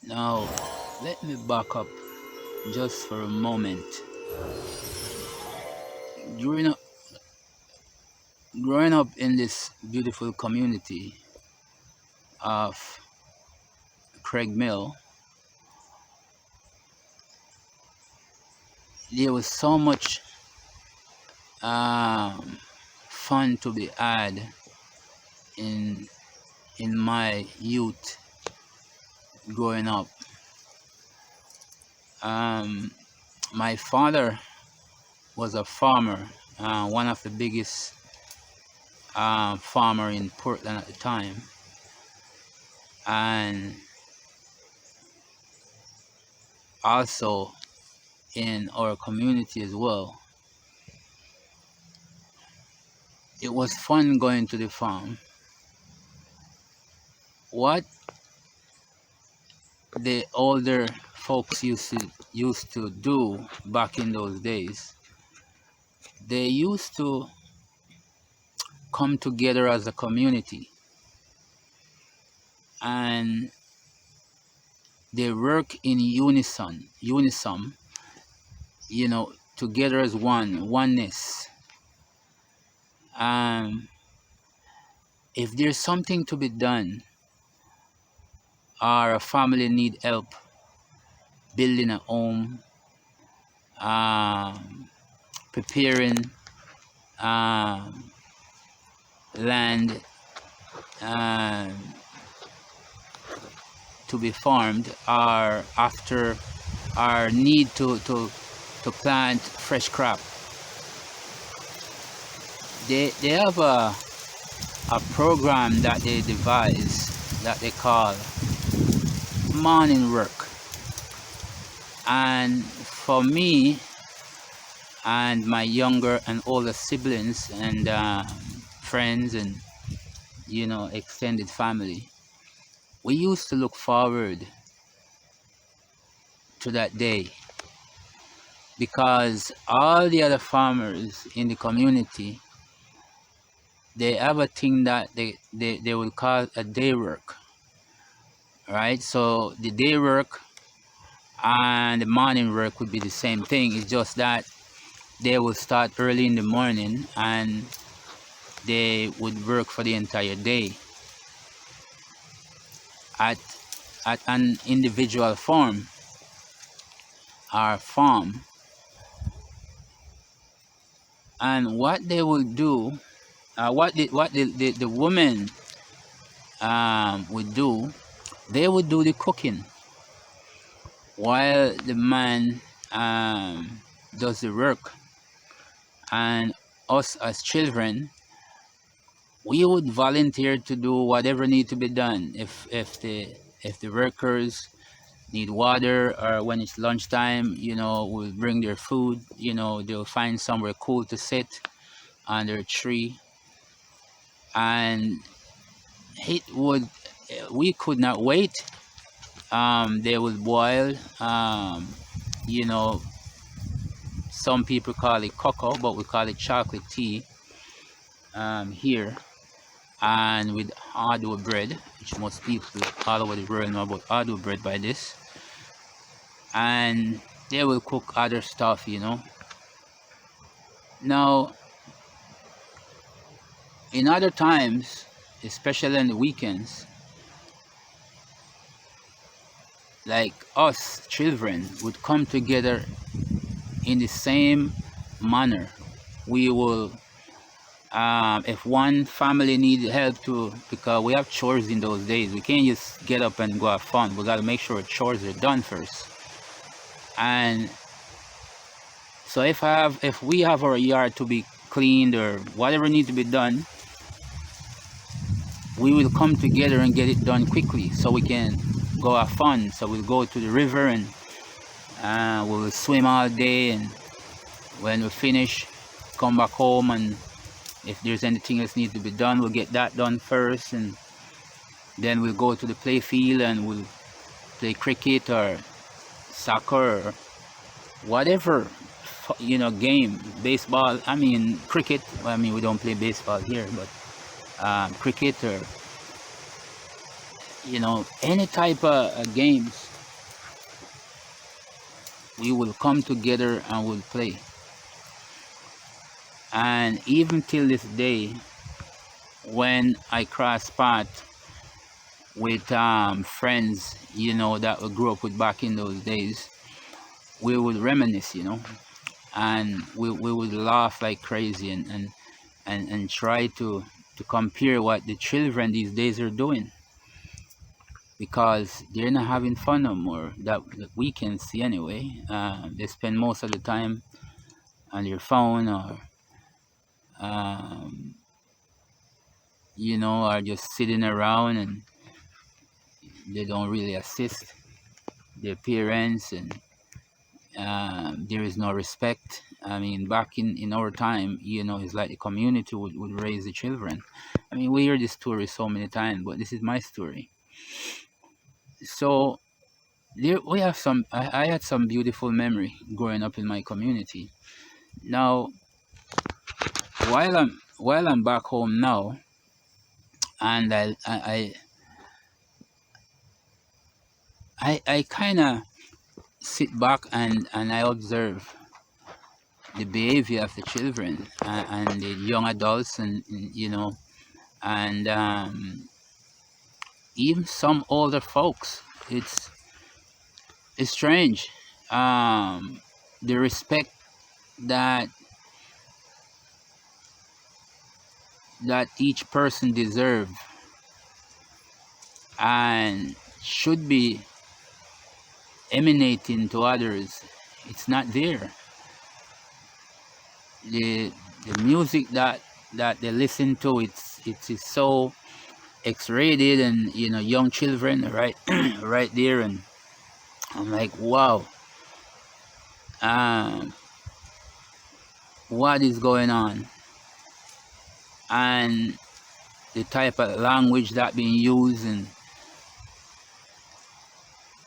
Now, let me back up just for a moment. Growing up, growing up in this beautiful community of Craig Mill, there was so much um, fun to be had in my youth growing up. Um, my father was a farmer, one of the biggest farmer in Portland at the time, and also in our community as well. It was fun going to the farm. What the older folks used to do back in those days, they used to come together as a community and they work in unison, together as oneness. Um, if there's something to be done or a family need help building a home, um, preparing um, land um, to be farmed, or after our need to plant fresh crop, they have a program that they devise that they call morning work. And for me and my younger and older siblings and friends and extended family, we used to look forward to that day because all the other farmers in the community, they have a thing that they will call a day work, right? So the day work and the morning work would be the same thing. It's just that they will start early in the morning and they would work for the entire day at an individual farm or farm. And what they will do, the women would do, they would do the cooking while the man does the work. And us as children, we would volunteer to do whatever need to be done. If the workers need water, or when it's lunchtime, will bring their food. They'll find somewhere cool to sit under a tree, and it would we could not wait. They would boil. You know, some people call it cocoa, but we call it chocolate tea here, and with hardwood bread, which most people all over the world know about hardwood bread by this. And they will cook other stuff. Now, in other times, especially on the weekends, like us children would come together in the same manner. We will, if one family needs help to, because we have chores in those days, we can't just get up and go have fun. We got to make sure chores are done first. And so if we have our yard to be cleaned or whatever needs to be done, we will come together and get it done quickly so we can go have fun. So we'll go to the river and we'll swim all day, and when we finish, come back home, and if there's anything else needs to be done, we'll get that done first, and then we'll go to the play field and we'll play cricket or soccer or whatever game, baseball, cricket. We don't play baseball here, but cricket or any type of games. we will come together and we'll play. And even till this day, when I cross path with friends, that we grew up with back in those days, we would reminisce, and we would laugh like crazy, and try to compare what the children these days are doing, because they're not having fun no more, that we can see anyway. They spend most of the time on their phone, or um, are just sitting around, and they don't really assist their parents, and there is no respect. I mean, back in our time, it's like the community would raise the children. I mean, we hear this story so many times, but this is my story. So there we have some. I had some beautiful memory growing up in my community. Now, while I'm back home now, and I kind of sit back, and I observe the behavior of the children, and the young adults, and even some older folks. It's strange, the respect that each person deserves and should be emanating to others. It's not there. The music that they listen to, it's so X-rated, and young children right right there, and I'm like, wow, um, what is going on? And the type of language that being used, and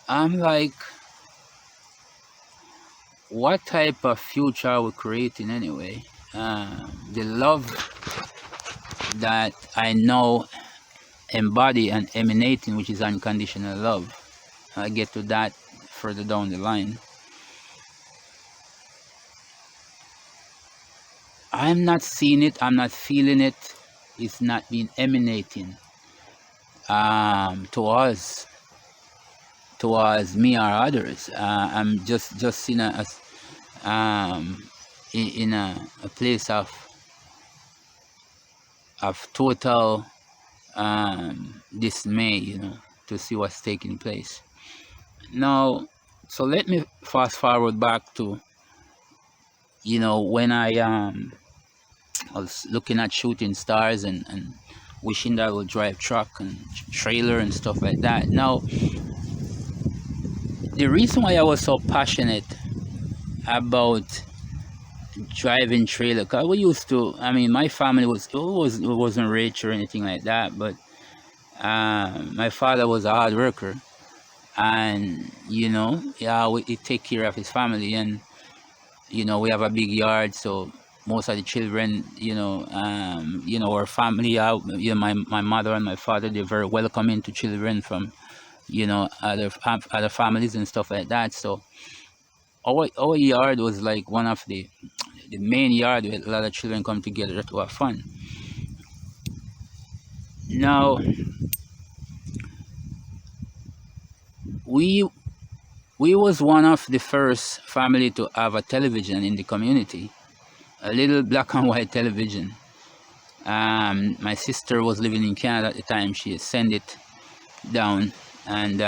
I'm like, what type of future are we creating anyway? The love that I know embody and emanating, which is unconditional love. I get to that further down the line. I'm not seeing it, I'm not feeling it, it's not been emanating towards me or others. I'm just seeing in a place of total dismay, to see what's taking place. Now, so let me fast forward back to, when I was looking at shooting stars, and wishing that I would drive truck and trailer and stuff like that. Now, the reason why I was so passionate about driving trailer, because we used to, I mean, my family wasn't rich or anything like that, but my father was a hard worker, and yeah, he take care of his family, and we have a big yard, so most of the children, our family, my mother and my father, they're very welcoming to children from other families and stuff like that. So our yard was like one of the main yard where a lot of children come together to have fun. Now, we we was one of the first family to have a television in the community, a little black and white television. My sister was living in Canada at the time. She sent it down, and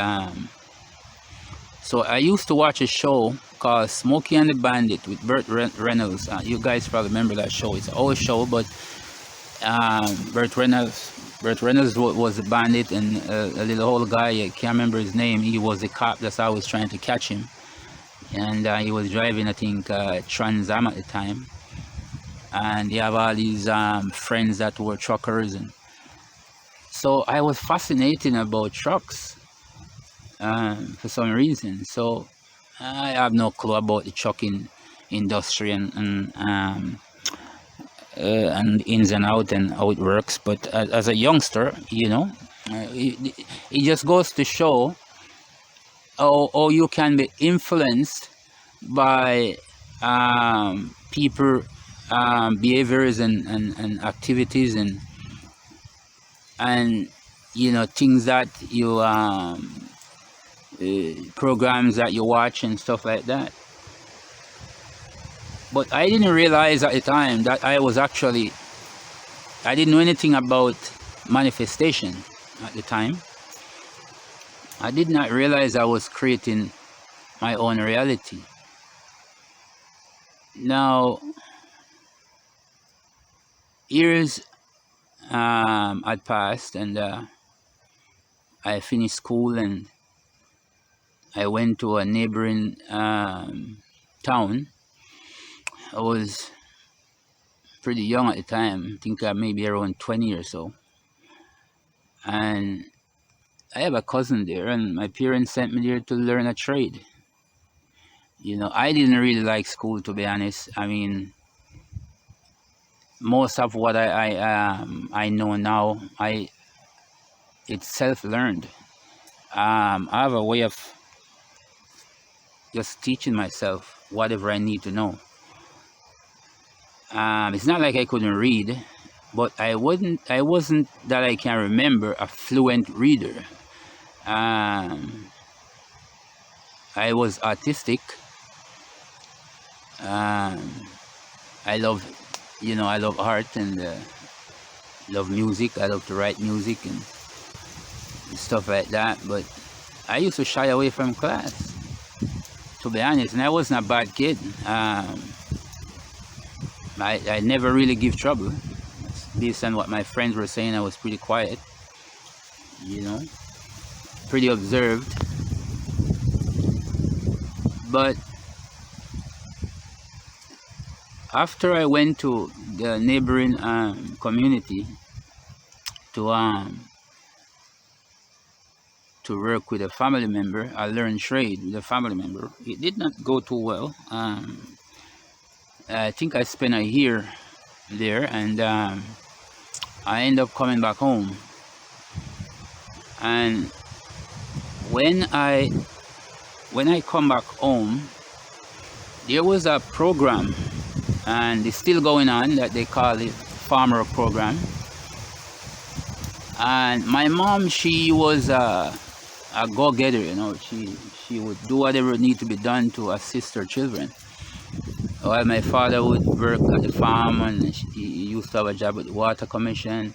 so I used to watch a show called Smokey and the Bandit with Burt Reynolds. You guys probably remember that show. It's an old show, but Burt Reynolds was a bandit, and a little old guy, I can't remember his name. He was the cop that's always trying to catch him, and he was driving, I think, Trans Am at the time. And he have all these friends that were truckers, and so I was fascinated about trucks for some reason. So I have no clue about the trucking industry, and ins and out and how it works. But as a youngster, it just goes to show how you can be influenced by people behaviors and activities and things that you programs that you watch and stuff like that. But I didn't realize at the time that I didn't know anything about manifestation at the time. I did not realize I was creating my own reality. Now, years had passed, and I finished school, and I went to a neighboring town. I was pretty young at the time. I think maybe around 20 or so. And I have a cousin there, and my parents sent me there to learn a trade. I didn't really like school, to be honest. I mean, most of what I know now, it's self-learned. I have a way of just teaching myself whatever I need to know. It's not like I couldn't read, but I wasn't that I can remember a fluent reader. Um, I was autistic. I love, I love art and love music. I love to write music and stuff like that. But I used to shy away from class, to be honest. And I wasn't a bad kid. I never really give trouble. Based on what my friends were saying, I was pretty quiet, pretty observed. But after I went to the neighboring community to work with a family member, I learned trade with a family member. It did not go too well. I think I spent a year there, and I ended up coming back home. And when I come back home, there was a program, and it's still going on, that they call it farmer program. And my mom, she was a go-getter. She would do whatever need to be done to assist her children. While my father would work at the farm, and he used to have a job at the water commission,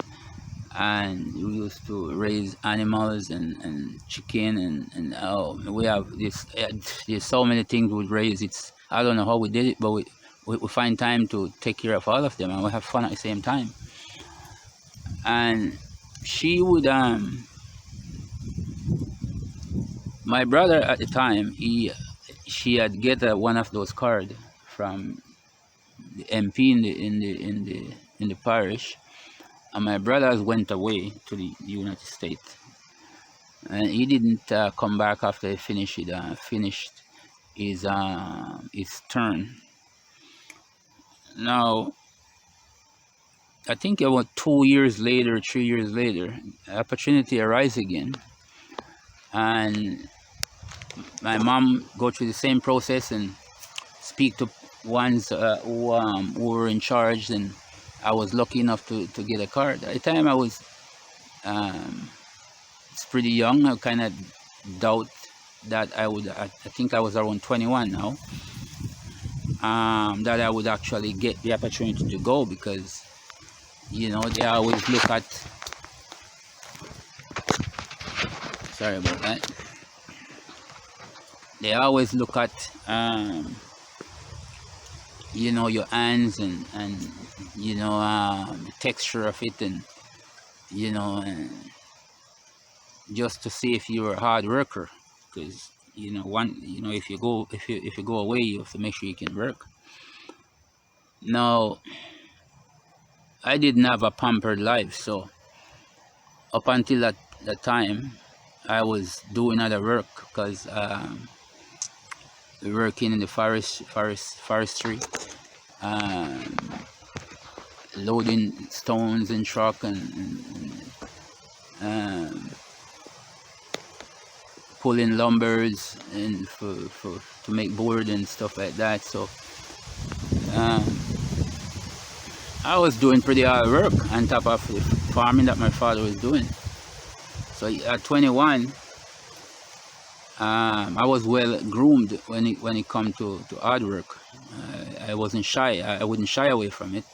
and we used to raise animals and chicken and we have this. There's so many things we'd raise. I don't know how we did it, but we find time to take care of all of them, and we have fun at the same time. And she would my brother at the time, she had get one of those cards from the MP in the parish, and my brothers went away to the United States, and he didn't come back after he finished his turn. Now, I think about 2 years later, 3 years later, opportunity arise again, and my mom go through the same process and speak to ones who were in charge, and I was lucky enough to get a card. At the time, I was it's pretty young. I kind of doubt that I would. I think I was around 21 now. That I would actually get the opportunity to go, because they always look at. Sorry about that. They always look at your hands and the texture of it, and just to see if you're a hard worker, because if you go away, you have to make sure you can work. Now, I didn't have a pampered life, so up until that time, I was doing other work, because working in the forestry, loading stones in truck, and pulling lumbers and to make board and stuff like that. So um, I was doing pretty hard work on top of the farming that my father was doing. So at 21, I was well groomed when it come to hard work. I wasn't shy. I wouldn't shy away from it.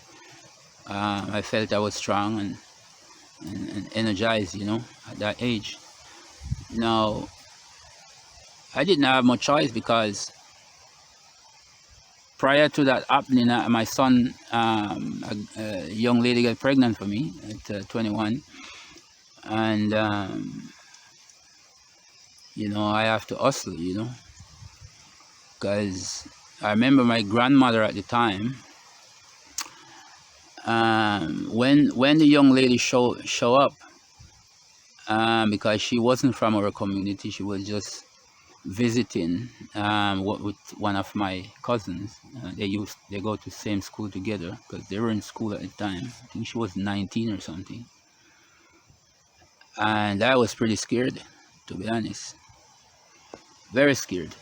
I felt I was strong and energized, at that age. Now, I didn't have much choice because prior to that happening, my son, a young lady got pregnant for me at 21. And, I have to hustle, because I remember my grandmother at the time, when the young lady show up, because she wasn't from our community, she was just visiting with one of my cousins. They go to the same school together because they were in school at the time. I think she was 19 or something, and I was pretty scared, to be honest, very scared.